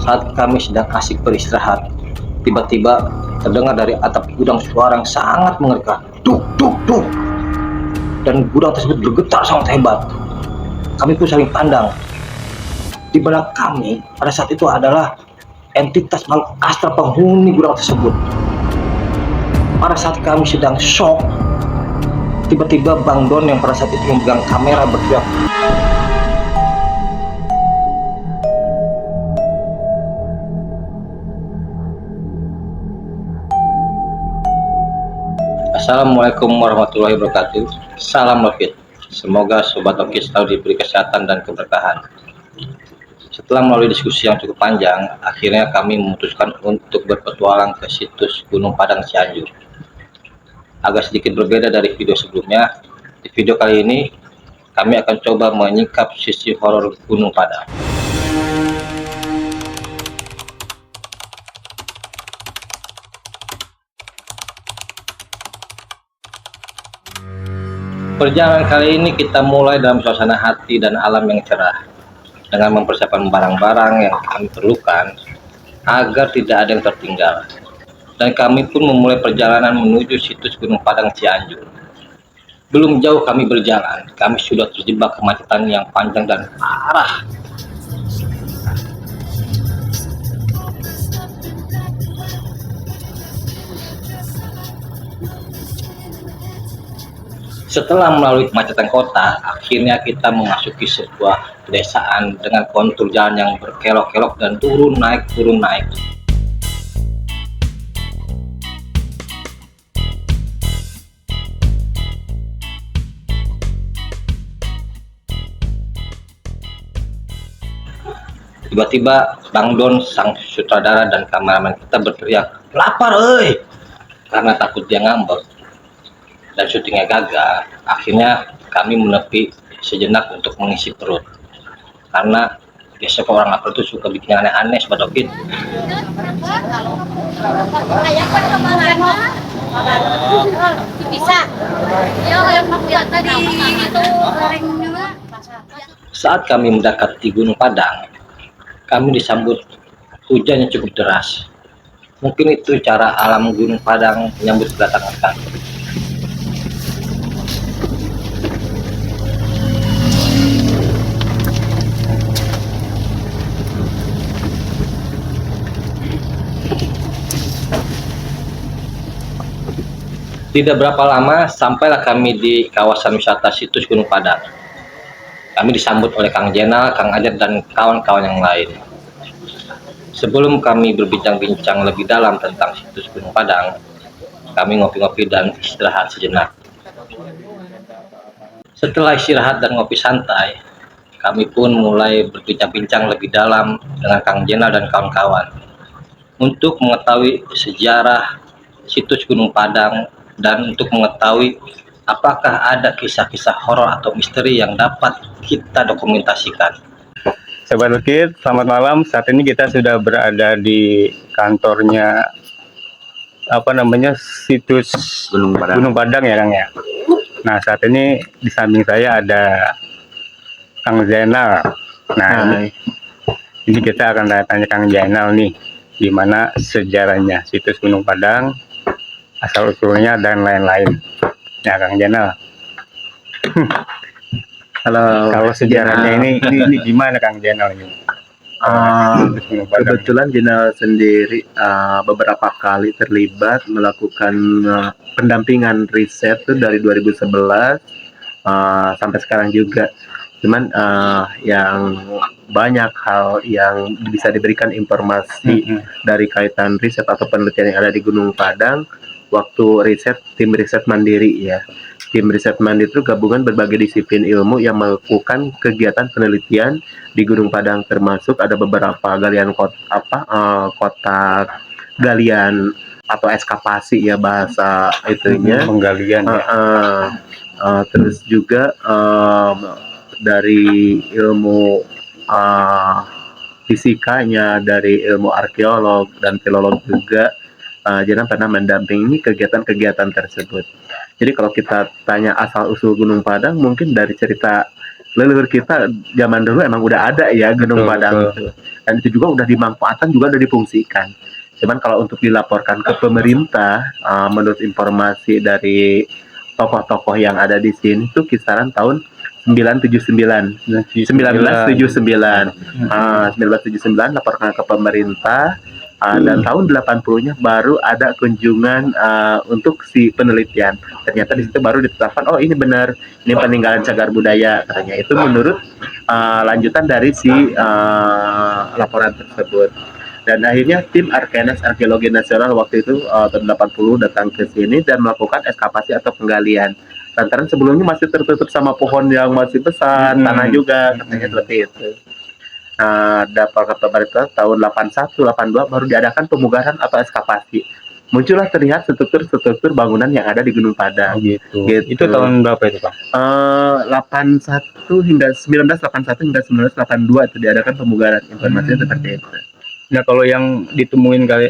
Saat kami sedang asik beristirahat, tiba-tiba terdengar dari atap gudang suara yang sangat mengerikan. Duk, duk, duk. Dan gudang tersebut bergetar sangat hebat. Kami pun saling pandang. Di benak kami pada saat itu adalah entitas makhluk astral penghuni gudang tersebut. Pada saat kami sedang shock, tiba-tiba Bang Don yang pada saat itu memegang kamera berteriak, "Assalamualaikum warahmatullahi wabarakatuh. Salam Lokit. Semoga Sobat Lokit selalu diberi kesehatan dan keberkahan." Setelah melalui diskusi yang cukup panjang, akhirnya kami memutuskan untuk berpetualang ke situs Gunung Padang Cianjur. Agak sedikit berbeda dari video sebelumnya, di video kali ini kami akan coba menyingkap sisi horor Gunung Padang. Perjalanan kali ini kita mulai dalam suasana hati dan alam yang cerah, dengan mempersiapkan barang-barang yang kami perlukan agar tidak ada yang tertinggal. Dan kami pun memulai perjalanan menuju situs Gunung Padang Cianjur. Belum jauh kami berjalan, kami sudah terjebak kemacetan yang panjang dan parah. Setelah melalui kemacetan kota, akhirnya kita memasuki sebuah pedesaan dengan kontur jalan yang berkelok-kelok dan turun naik. Tiba-tiba Bang Don, sang sutradara dan kameramen kita berteriak, "Lapar, oi!" Karena takut dia ngambek dan syutingnya gagal. Akhirnya kami menepi sejenak untuk mengisi perut, karena biasanya orang lapar itu suka bikin yang aneh-aneh, Sobat Lokit. Saat kami mendekati Gunung Padang, kami disambut hujan yang cukup deras. Mungkin itu cara alam Gunung Padang menyambut kedatangan kami. Tidak berapa lama sampailah kami di kawasan wisata situs Gunung Padang. Kami disambut oleh Kang Jenal, Kang Ajat, dan kawan-kawan yang lain. Sebelum kami berbincang-bincang lebih dalam tentang situs Gunung Padang, kami ngopi-ngopi dan istirahat sejenak. Setelah istirahat dan ngopi santai, kami pun mulai berbincang-bincang lebih dalam dengan Kang Jenal dan kawan-kawan untuk mengetahui sejarah situs Gunung Padang dan untuk mengetahui apakah ada kisah-kisah horor atau misteri yang dapat kita dokumentasikan. Sobat Lokit, selamat malam. Saat ini kita sudah berada di kantornya situs Gunung Padang ya, Kang ya. Nah, saat ini di samping saya ada Kang Zainal. Nah, ini kita akan tanya Kang Zainal nih, gimana sejarahnya situs Gunung Padang, asal usulnya dan lain-lain. Ya, Kang Zainal. Halo. Kalau sejarahnya ini gimana Kang Zainal ini? Kebetulan Jenal sendiri beberapa kali terlibat melakukan pendampingan riset tuh dari 2011 sampai sekarang juga. Cuman yang banyak hal yang bisa diberikan informasi dari kaitan riset atau penelitian yang ada di Gunung Padang waktu riset, tim riset mandiri ya. Tim riset mandiri itu gabungan berbagai disiplin ilmu yang melakukan kegiatan penelitian di Gunung Padang, termasuk ada beberapa galian kotak galian atau ekskavasi ya bahasa itunya, penggalian terus juga dari ilmu fisikanya, dari ilmu arkeolog dan filolog juga. Jenal pernah mendampingi kegiatan-kegiatan tersebut. Jadi kalau kita tanya asal usul Gunung Padang, mungkin dari cerita leluhur kita zaman dulu emang udah ada ya Gunung Betul, Padang betul. itu. Dan itu juga udah dimanfaatkan, juga udah difungsikan. Cuman kalau untuk dilaporkan ke pemerintah, menurut informasi dari tokoh-tokoh yang ada di sini tuh kisaran tahun 1979. 1979. 1979 laporkan ke pemerintah, dan tahun 80-nya baru ada kunjungan untuk si penelitian. Ternyata di situ baru ditetapkan, oh ini benar, ini peninggalan cagar budaya katanya. Itu menurut lanjutan dari si laporan tersebut. Dan akhirnya tim Arkenas Arkeologi Nasional waktu itu tahun 80 datang ke sini dan melakukan ekskavasi atau penggalian. Lantaran sebelumnya masih tertutup sama pohon yang masih besar, tanah juga, katanya seperti itu. Dapat kata pemerintah tahun 81, 82 baru diadakan pemugaran atau ekskavasi. Muncullah terlihat struktur-struktur bangunan yang ada di Gunung Padang. Gitu. Gitu. Itu tahun berapa itu, Pak? 81 hingga 1981 hingga 1982 itu diadakan pemugaran. Informasinya seperti itu. Nah, kalau yang ditemuin kali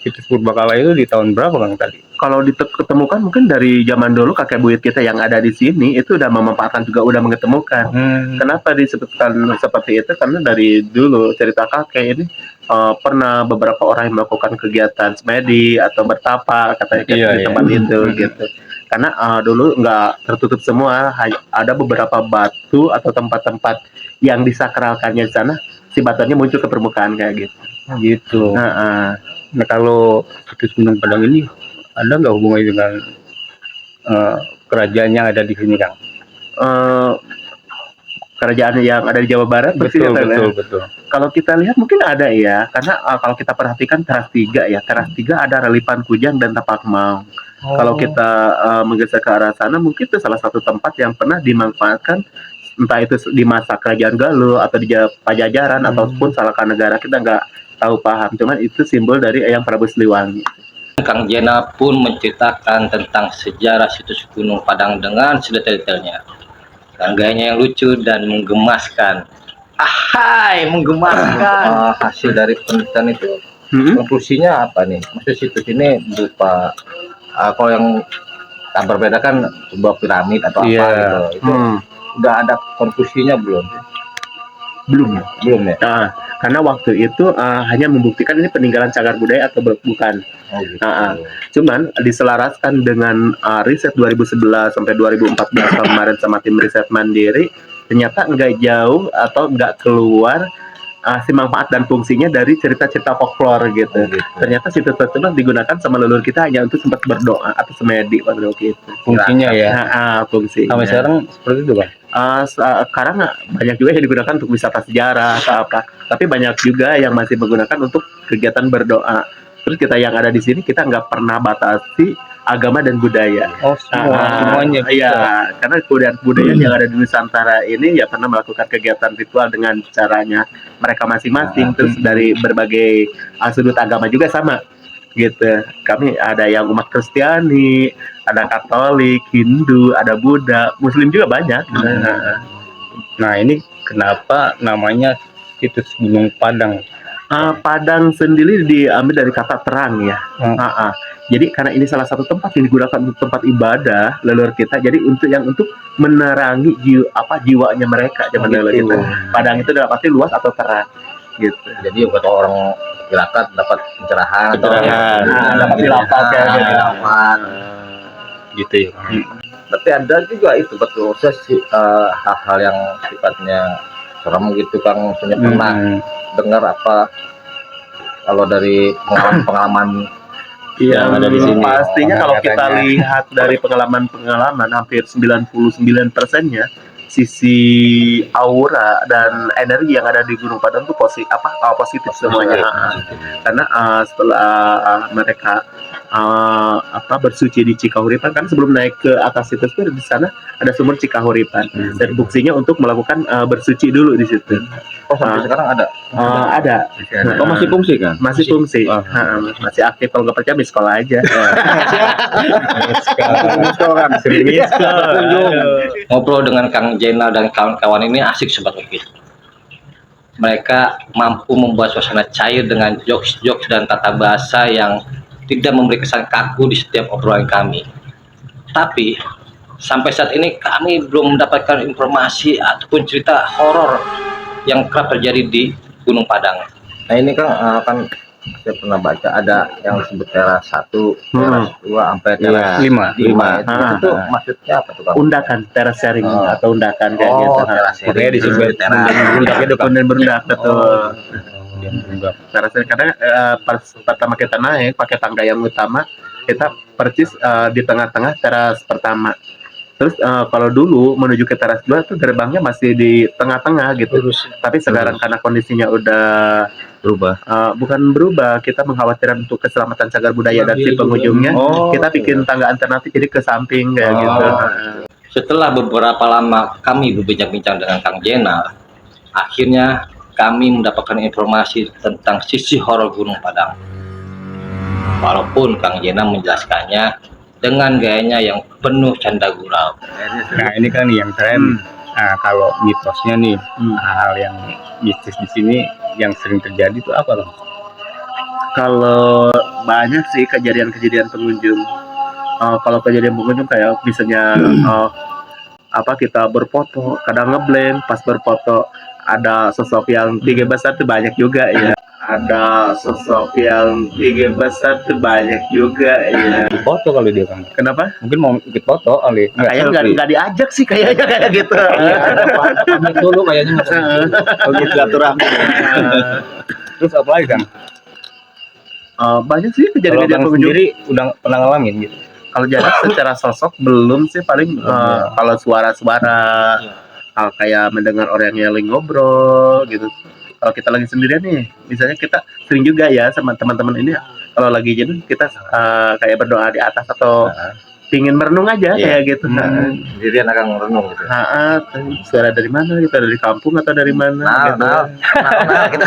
situs purbakala itu di tahun berapa Kang tadi? Kalau ditemukan mungkin dari zaman dulu kakek buyut kita yang ada di sini itu udah memanfaatkan, juga udah mengetemukan. Kenapa disebutkan seperti itu? Karena dari dulu cerita kakek ini pernah beberapa orang yang melakukan kegiatan semedi atau bertapa katanya di tempat itu gitu. Karena dulu nggak tertutup semua, ada beberapa batu atau tempat-tempat yang disakralkannya di sana, si batunya muncul ke permukaan kayak gitu. Gitu. Nah, kalau situs Gunung Padang ini ada nggak hubungannya dengan kerajaan yang ada di sini, Kang? Kerajaan yang ada di Jawa Barat? Betul. Kalau kita lihat mungkin ada ya, karena kalau kita perhatikan teras 3 ya, teras 3 ada Relipan Kujang dan Tapak Maung. Kalau kita menggeser ke arah sana, mungkin itu salah satu tempat yang pernah dimanfaatkan, entah itu di masa Kerajaan Galuh atau di Pajajaran ataupun Salaka-Negara, kita nggak tahu paham. Cuman itu simbol dari Eyang Prabu Siliwangi. Kang Jena pun menceritakan tentang sejarah situs Gunung Padang dengan sedetail-detailnya. Dan gayanya yang lucu dan menggemaskan. Ahai, menggemaskan. Hasil dari penelitian itu, konklusinya apa nih? Maksud situs ini berupa, kalau yang tak berbeda kan sebuah piramid atau apa gitu. Itu udah ada konklusinya belum? Belum ya. Karena waktu itu hanya membuktikan ini peninggalan cagar budaya atau bukan. Gitu. Cuman diselaraskan dengan riset 2011 sampai 2014 kemarin sama tim riset mandiri, ternyata nggak jauh atau nggak keluar si manfaat dan fungsinya dari cerita-cerita folklore gitu. Ternyata situs tersebut digunakan sama leluhur kita hanya untuk sempat berdoa atau semedi waktu itu. Fungsinya ya. Fungsinya. Sampai sekarang seperti itu, Bang. Sekarang banyak juga yang digunakan untuk wisata sejarah atau apa, tapi banyak juga yang masih menggunakan untuk kegiatan berdoa. Terus kita yang ada di sini, kita nggak pernah batasi agama dan budaya. Semuanya. Iya, karena budaya yang ada di Nusantara ini ya pernah melakukan kegiatan ritual dengan caranya mereka masing-masing. Terus dari berbagai sudut agama juga sama gitu. Kami ada yang umat Kristiani, ada Katolik, Hindu, ada Buddha, Muslim juga banyak. Nah, ini kenapa namanya situs Gunung Padang? Padang sendiri diambil dari kata terang ya. Jadi karena ini salah satu tempat yang digunakan untuk tempat ibadah leluhur kita, jadi untuk menerangi jiwanya mereka zaman leluhur kita. Padang itu dalam arti luas atau terang gitu. Jadi buat orang tirakat dapat pencerahan. Dapat dilapar gitu ya. Tapi ada juga itu betul hal-hal yang sifatnya serem gitu, Kang. Maksudnya pernah dengar apa kalau dari pengalaman yang ada di sini? Pastinya kalau kita lihat dari pengalaman hampir 99%-nya sisi aura dan energi yang ada di Gunung Padang itu positif semuanya. Karena setelah mereka bersuci di Cikahuripan, kan sebelum naik ke atas situs itu di sana ada sumur Cikahuripan, dan fungsinya untuk melakukan bersuci dulu di situ. Sampai sekarang ada? Ada. Masih fungsi kan? Masih fungsi. Masih aktif. Kalau nggak percaya, di sekolah aja. Ngobrol dengan Kang Jena dan kawan-kawan ini asik sobat Ukis. Mereka mampu membuat suasana cair dengan jokes-jokes dan tata bahasa yang tidak memberi kesan kaku di setiap obrolan kami. Tapi sampai saat ini kami belum mendapatkan informasi ataupun cerita horor yang kerap terjadi di Gunung Padang. Nah ini kan saya pernah baca ada yang disebut teras 1, teras 2 sampai teras Lima. 5. Itu tuh Ah. maksudnya apa tuh Kang? Undakan, teras sharing atau undakan kayak Oh, gitu. teras sharing. Makanya disebut teras. berundak itu kan. Kemudian berundak betul. Berundak. Teras sharing karena pas pertama kita naik pakai tangga yang utama, kita persis di tengah-tengah teras pertama. Terus kalau dulu menuju ke teras 2 tuh gerbangnya masih di tengah-tengah gitu. Tapi sekarang karena kondisinya udah Berubah. bukan berubah, kita mengkhawatirkan untuk keselamatan cagar budaya dan si pengunjungnya. Oh, Kita bikin tangga alternatif jadi ke samping kayak gitu. Setelah beberapa lama kami berbincang-bincang dengan Kang Jenal, akhirnya kami mendapatkan informasi tentang sisi horor Gunung Padang. Walaupun Kang Jenal menjelaskannya dengan gayanya yang penuh canda gurau. Nah ini kan yang tren. Nah, kalau mitosnya nih, hal yang mistis di sini yang sering terjadi itu apa loh? Kalau banyak sih kejadian-kejadian pengunjung. Kalau kejadian pengunjung kayak misalnya apa kita berfoto, kadang ngeblank pas berfoto ada sosok yang tinggi besar tuh banyak juga ya. Ada sosok yang tinggi besar tuh banyak juga ya. Foto kali dia kan. Kenapa? Mungkin mau ikut foto kali. Kayaknya nggak diajak sih kayaknya kayak gitu. Pamit dulu kayaknya Oh gitu silaturahmi. Terus apa lagi kan? Banyak sih Kalau kejadian-kejadian Kang pengunjung. sendiri udah pernah ngalamin gitu. Kalau jarak secara sosok belum sih, paling kalau suara-suara kayak mendengar orang yang lagi ngobrol gitu. Kalau kita lagi sendirian nih, misalnya kita sering juga ya sama teman-teman ini kalau lagi jenuh kita kayak berdoa di atas atau pingin merenung aja kayak gitu. Sendirian akan merenung gitu. Suara dari mana? Kita dari kampung atau dari mana? Gitu. Nah, kita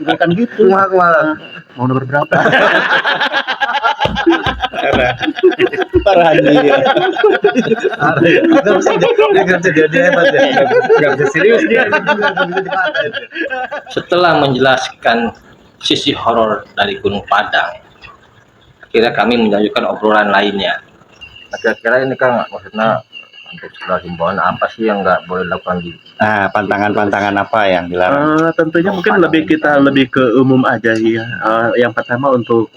Enggak kan gitu. Mau nomor berapa? Parah dia. nggak bisa dia hebat ya. Nggak bisa serius dia. Setelah menjelaskan sisi horor dari Gunung Padang, akhirnya kami melanjutkan obrolan lainnya. Nah, kira-kira ini Kang, maksudnya untuk setelah himbauan apa sih yang nggak boleh dilakukan di Nah, pantangan-pantangan apa yang dilarang? Tentunya mungkin kita lebih ke umum aja ya. Yang pertama untuk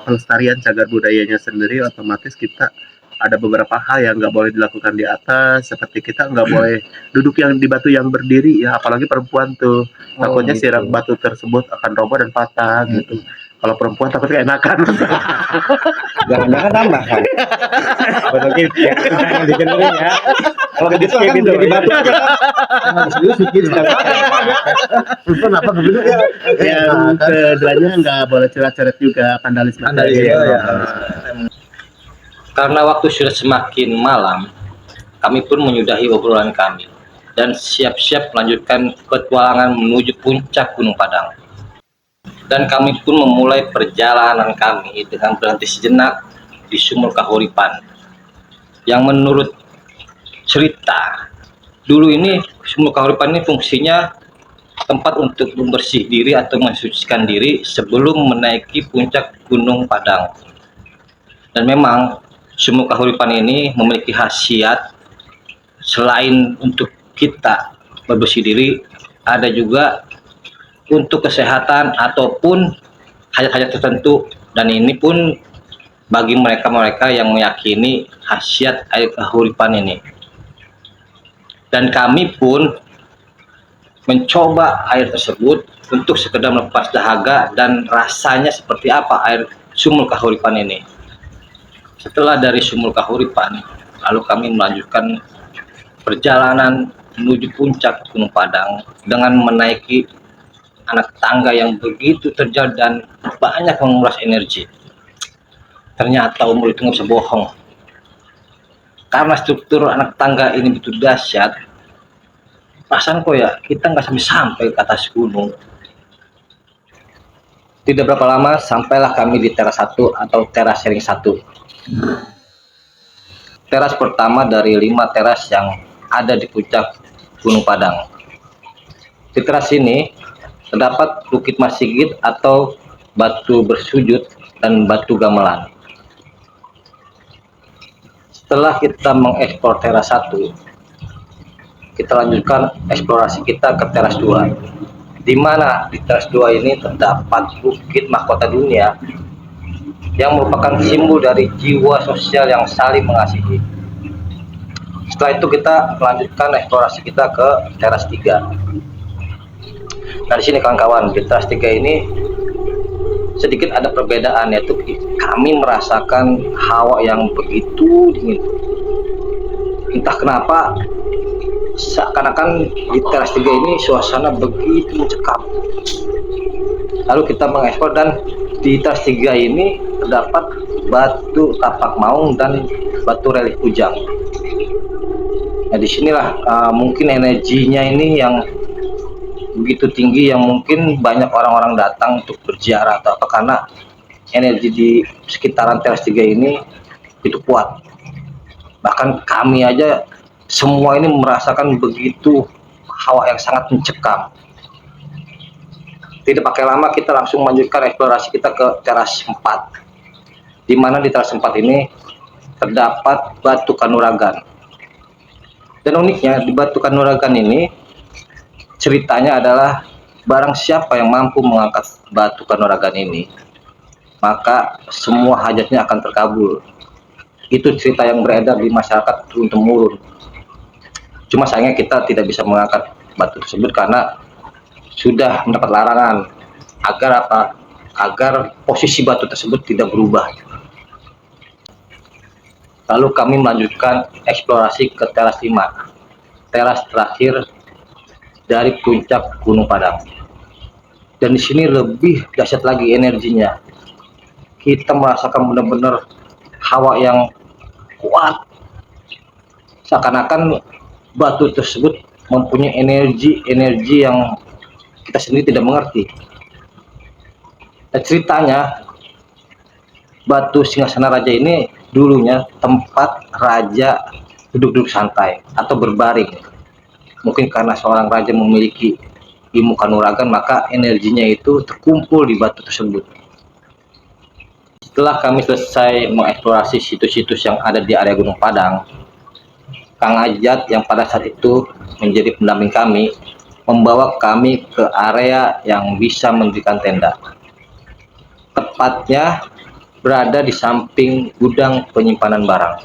pelestarian cagar budayanya sendiri, otomatis kita ada beberapa hal yang nggak boleh dilakukan di atas, seperti kita nggak boleh duduk yang di batu yang berdiri ya, apalagi perempuan tuh takutnya gitu. si batu tersebut akan roboh dan patah gitu. Kalau perempuan takut keenakan. Jangan-jangan tambah kan? Betul gitu ya. Jangan dikenalin ya. Kalau di skip itu di batu aja kan. Serius bikin apa begitu ya? Yang keduanya nggak boleh coret-coret juga, vandalisme. Karena waktu sudah semakin malam, kami pun menyudahi obrolan kami dan siap-siap melanjutkan petualangan menuju puncak Gunung Padang. Dan kami pun memulai perjalanan kami dengan berhenti sejenak di Sumur Kahuripan. Yang menurut cerita, dulu ini Sumur Kahuripan ini fungsinya tempat untuk membersih diri atau mensucikan diri sebelum menaiki puncak Gunung Padang. Dan memang Sumur Kahuripan ini memiliki khasiat selain untuk kita berbersih diri, ada juga untuk kesehatan ataupun hajat-hajat tertentu, dan ini pun bagi mereka-mereka yang meyakini khasiat air kahuripan ini. Dan kami pun mencoba air tersebut untuk sekedar melepas dahaga dan rasanya seperti apa air Sumur Kahuripan ini. Setelah dari Sumur Kahuripan, lalu kami melanjutkan perjalanan menuju puncak Gunung Padang dengan menaiki anak tangga yang begitu terjal dan banyak menguras energi. Ternyata umur itu nggak bisa bohong. Karena struktur anak tangga ini begitu dahsyat, perasaan kok ya kita nggak sampai ke atas gunung. Tidak berapa lama sampailah kami di teras 1 atau teras sharing 1. Teras pertama dari 5 teras yang ada di puncak Gunung Padang. Di teras ini terdapat bukit Masigit atau batu bersujud dan batu gamelan. Setelah kita mengeksplor teras 1, kita lanjutkan eksplorasi kita ke teras 2, di mana di teras 2 ini terdapat bukit mahkota dunia yang merupakan simbol dari jiwa sosial yang saling mengasihi. Setelah itu kita melanjutkan eksplorasi kita ke teras 3. Nah, di sini kawan-kawan, di teras 3 ini sedikit ada perbedaan, yaitu kami merasakan hawa yang begitu dingin. Entah kenapa seakan-akan di teras 3 ini suasana begitu mencekam. Lalu kita mengeksplor, dan di teras 3 ini terdapat batu tapak maung dan batu relief kujang. Nah, disinilah mungkin energinya ini yang begitu tinggi, yang mungkin banyak orang-orang datang untuk berziarah atau apa, karena energi di sekitaran teras 3 ini itu kuat. Bahkan kami aja semua ini merasakan begitu hawa yang sangat mencekam. Tidak pakai lama, kita langsung melanjutkan eksplorasi kita ke teras 4, di mana di teras 4 ini terdapat batu kanuragan. Dan uniknya di batu kanuragan ini, ceritanya adalah barang siapa yang mampu mengangkat batu kanuragan ini, maka semua hajatnya akan terkabul. Itu cerita yang beredar di masyarakat turun-temurun. Cuma sayangnya kita tidak bisa mengangkat batu tersebut karena sudah mendapat larangan, agar apa? Agar posisi batu tersebut tidak berubah. Lalu kami melanjutkan eksplorasi ke teras 5, teras terakhir dari puncak Gunung Padang. Dan di sini lebih dahsyat lagi energinya. Kita merasakan benar-benar hawa yang kuat, seakan-akan batu tersebut mempunyai energi yang kita sendiri tidak mengerti. Dan ceritanya, batu Singgasana Raja ini dulunya tempat raja duduk-duduk santai atau berbaring. Mungkin karena seorang raja memiliki ilmu kanuragan, maka energinya itu terkumpul di batu tersebut. Setelah kami selesai mengeksplorasi situs-situs yang ada di area Gunung Padang, Kang Ajat yang pada saat itu menjadi pendamping kami membawa kami ke area yang bisa mendirikan tenda. Tepatnya berada di samping gudang penyimpanan barang.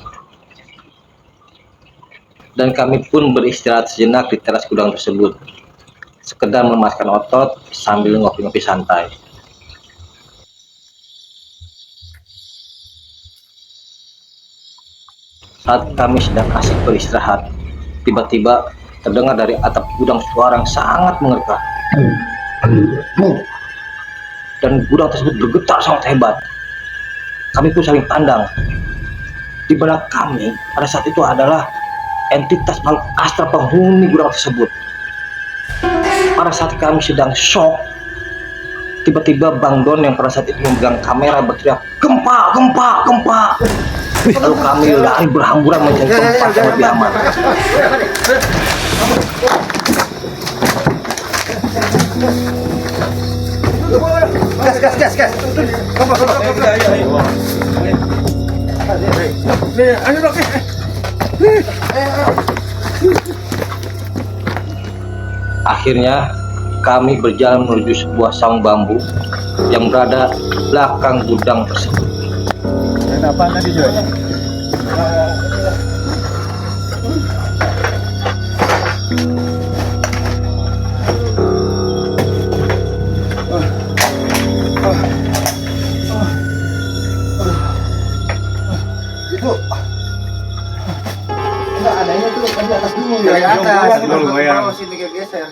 Dan kami pun beristirahat sejenak di teras gudang tersebut, sekedar melemaskan otot sambil ngopi-ngopi santai. Saat kami sedang asik beristirahat, tiba-tiba terdengar dari atap gudang suara yang sangat mengerikan. Dan gudang tersebut bergetar sangat hebat. Kami pun saling pandang. Di benak kami pada saat itu adalah entitas makhluk astral penghuni gudang tersebut. Pada saat kami sedang shock, tiba-tiba Bang Don yang pada saat itu memegang kamera berteriak, "Gempa, gempa, gempa!" Lalu kami lari berhamburan mencari tempat yang lebih aman. Gas. Ayo dok. Akhirnya kami berjalan menuju sebuah saung bambu yang berada belakang gudang tersebut. Apa tadi Joy? Itu enggak adanya tuh di atas dulu ya. Di atas dulu ya. Sini geser.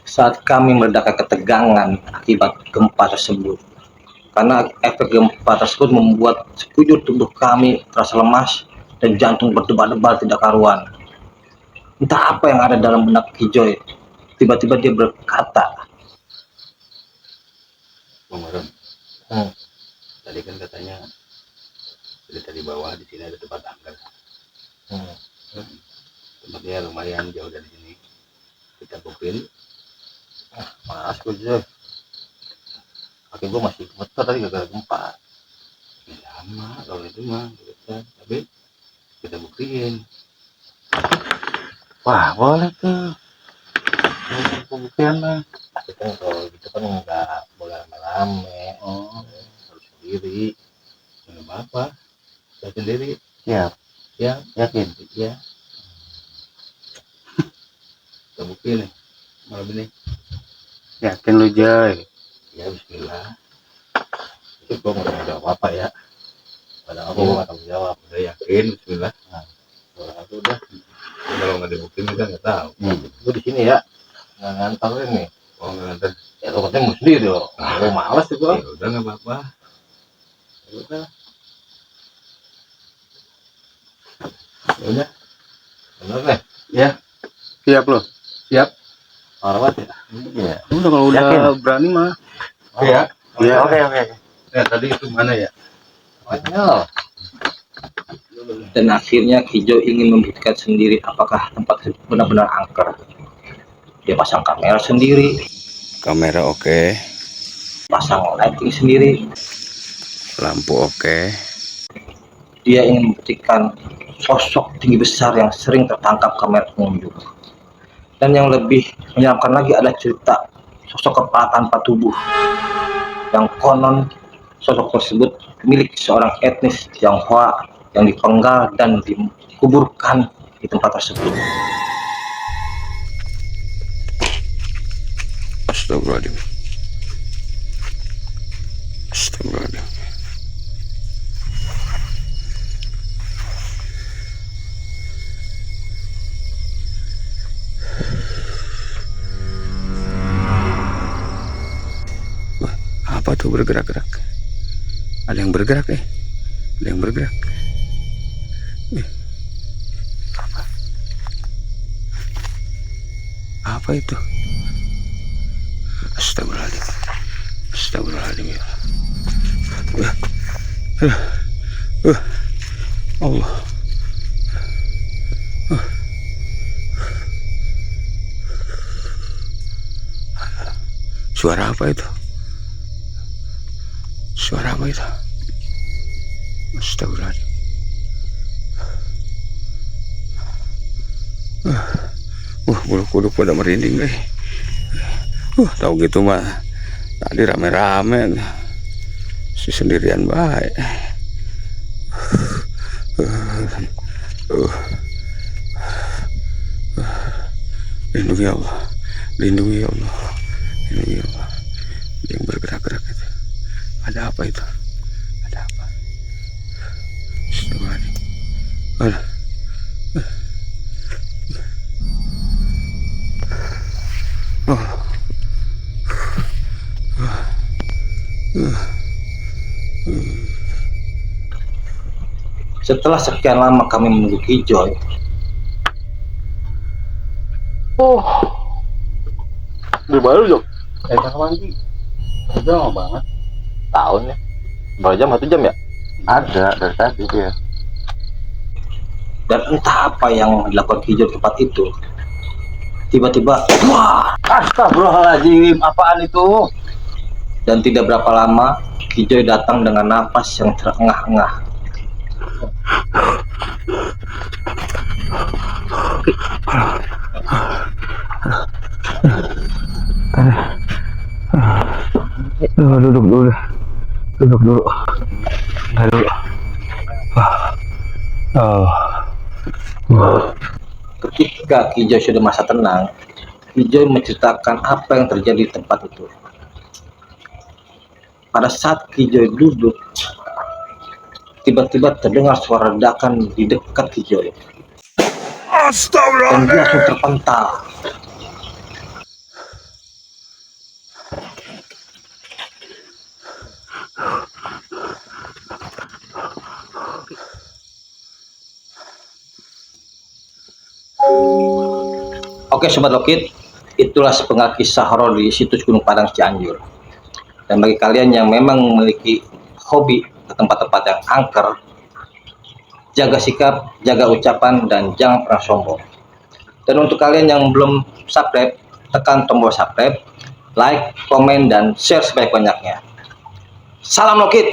Saat kami meledakan ketegangan akibat gempa tersebut, karena efek gempa tersebut membuat sekujur tubuh kami terasa lemas dan jantung berdebar-debar tidak karuan. Entah apa yang ada dalam benak Kijoy. Tiba-tiba dia berkata, Bang Maron, tadi kan katanya dari bawah di sini ada tempat angker. Tempatnya lumayan jauh dari sini. Kita buktiin. Panas gue Joy. Kaki gue masih gemetar tadi gara-gara gempa. Lama kalau itu mah, tapi kita buktiin. Wah, boleh tuh. Pembuktian mah. Tapi kan kalau gitu kan nggak boleh rame-rame. Oh, harus sendiri. Nggak apa-apa. Saya sendiri. Siap. Ya, Yakin? ya. Kita buktiin nih malam ini. Yakin lu Joy? Ya, bismillah. Itu gua nggak jawab apa ya. Padahal aku nggak tahu jawab. Udah yakin, bismillah. Nah, aku udah. Kalau nggak dibuktiin kita nggak tahu. Gue di sini ya, nggak ngantar ini. Oh, nggak ngantar. Ya lo katanya mau sendiri loh. Gue malas sih gua. Ya udah nggak apa-apa. Ya udah. Ya udah. Bener deh. Ya. Siap lo? Siap. Parah banget ya. Iya. Udah kalau udah berani mah. Iya. Iya, oke. Ya tadi itu mana ya? Banyak. Dan akhirnya Kijo ingin membuktikan sendiri apakah tempat itu benar-benar angker. Dia pasang kamera sendiri, Kamera oke, pasang lighting sendiri. lampu oke. Dia ingin membuktikan sosok tinggi besar yang sering tertangkap kamera pengunjung. Dan yang lebih menyeramkan lagi ada cerita sosok kepala tanpa tubuh yang konon sosok tersebut milik seorang etnis Tionghoa yang dipenggal dan dikuburkan di tempat tersebut. Astagfirullahaladzim. Astagfirullahaladzim. Wah, apa tuh bergerak-gerak? Ada yang bergerak nih. Ada yang bergerak. Apa itu? Astagfirullahaladzim. Astagfirullahaladzim ya Allah. Suara apa itu? Suara apa itu? Astagfirullahaladzim. Bulu kuduk pada merinding deh. Tahu gitu mah tadi rame-rame, si sendirian baik. Lindungi Allah, lindungi Allah, lindungi Allah. Yang bergerak-gerak itu, ada apa itu? Ada apa? Astagfirullahaladzim. Aduh. Setelah sekian lama kami menunggu Kijo, Udah baru Jok. Kamar mandi. Udah lama banget. Tahun ya. Berapa jam? 1 jam ya? Ada dari tadi dia. dan entah apa yang dilakukan Kijo di tempat itu, tiba-tiba, wah! Astagfirullahaladzim, apaan itu? Dan tidak berapa lama Kijo datang dengan napas yang terengah-engah. Duduk dulu. Duduk dulu. Ketika Kijo sudah masa tenang, Kijo menceritakan apa yang terjadi di tempat itu. Pada saat Kijo duduk, tiba-tiba terdengar suara ledakan di dekat Kijo. Dan dia langsung terpental. Oke Sobat Lokit, itulah sepenggal kisah horor di situs Gunung Padang Cianjur. Dan bagi kalian yang memang memiliki hobi ke tempat-tempat yang angker, jaga sikap, jaga ucapan, dan jangan pernah sombong. Dan untuk kalian yang belum subscribe, tekan tombol subscribe, like, komen, dan share sebanyak-banyaknya. Salam Lokit!